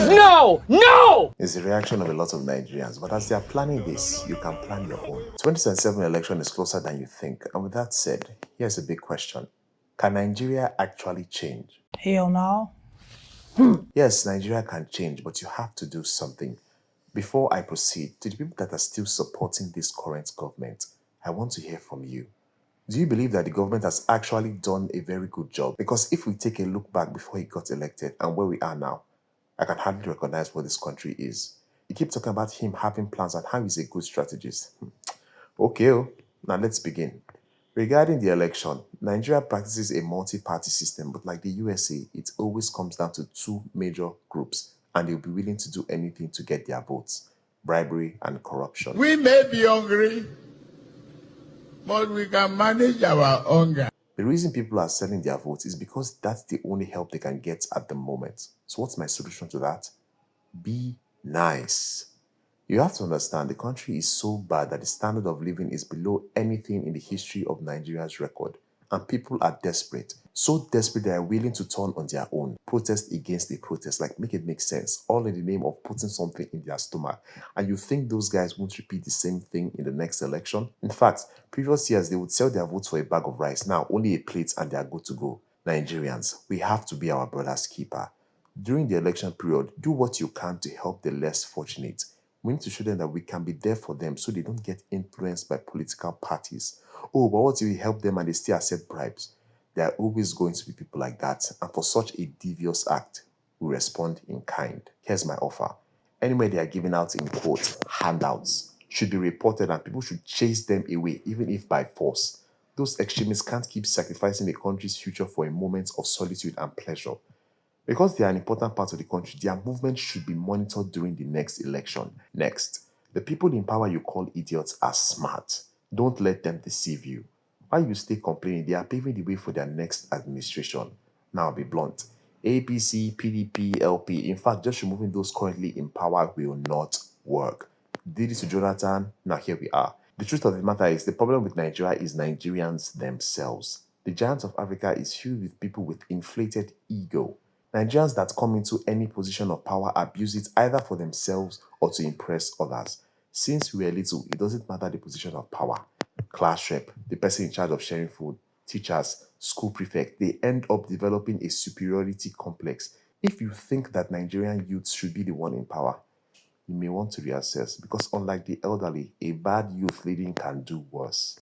Please, no! No! It's the reaction of a lot of Nigerians, but as they are planning this, you can plan your own. 2027 election is closer than you think, and with that said, here's a big question. Can Nigeria actually change? Hell no. Yes, Nigeria can change, but you have to do something. Before I proceed, to the people that are still supporting this current government, I want to hear from you. Do you believe that the government has actually done a very good job? Because if we take a look back before he got elected and where we are now, I can hardly recognize what this country is. You keep talking about him having plans and how he's a good strategist. Okay, now let's begin. Regarding the election, Nigeria practices a multi-party system, but like the USA, it always comes down to two major groups, and they'll be willing to do anything to get their votes: bribery and corruption. We may be hungry, but we can manage our hunger. The reason people are selling their votes is because that's the only help they can get at the moment. So what's my solution to that? Be nice. You have to understand the country is so bad that the standard of living is below anything in the history of Nigeria's record. And people are desperate. So desperate they are willing to turn on their own. Protest against the protest. Like, make it make sense. All in the name of putting something in their stomach. And you think those guys won't repeat the same thing in the next election? In fact, previous years they would sell their votes for a bag of rice. Now only a plate and they are good to go. Nigerians, we have to be our brother's keeper. During the election period, do what you can to help the less fortunate. We need to show them that we can be there for them so they don't get influenced by political parties. Oh, but what if we help them and they still accept bribes? There are always going to be people like that, and for such a devious act, we respond in kind. Here's my offer. Anywhere they are giving out, in quote, handouts should be reported and people should chase them away, even if by force. Those extremists can't keep sacrificing the country's future for a moment of solitude and pleasure. Because they are an important part of the country, their movement should be monitored during the next election. Next, the people in power you call idiots are smart. Don't let them deceive you. While you stay complaining, they are paving the way for their next administration. Now, I'll be blunt. APC, PDP, LP, in fact, just removing those currently in power will not work. Did it to Jonathan, now here we are. The truth of the matter is, the problem with Nigeria is Nigerians themselves. The giant of Africa is filled with people with inflated ego. Nigerians that come into any position of power abuse it either for themselves or to impress others. Since we were little, it doesn't matter the position of power. Class rep, the person in charge of sharing food, teachers, school prefect, they end up developing a superiority complex. If you think that Nigerian youths should be the one in power, you may want to reassess, because unlike the elderly, a bad youth leading can do worse.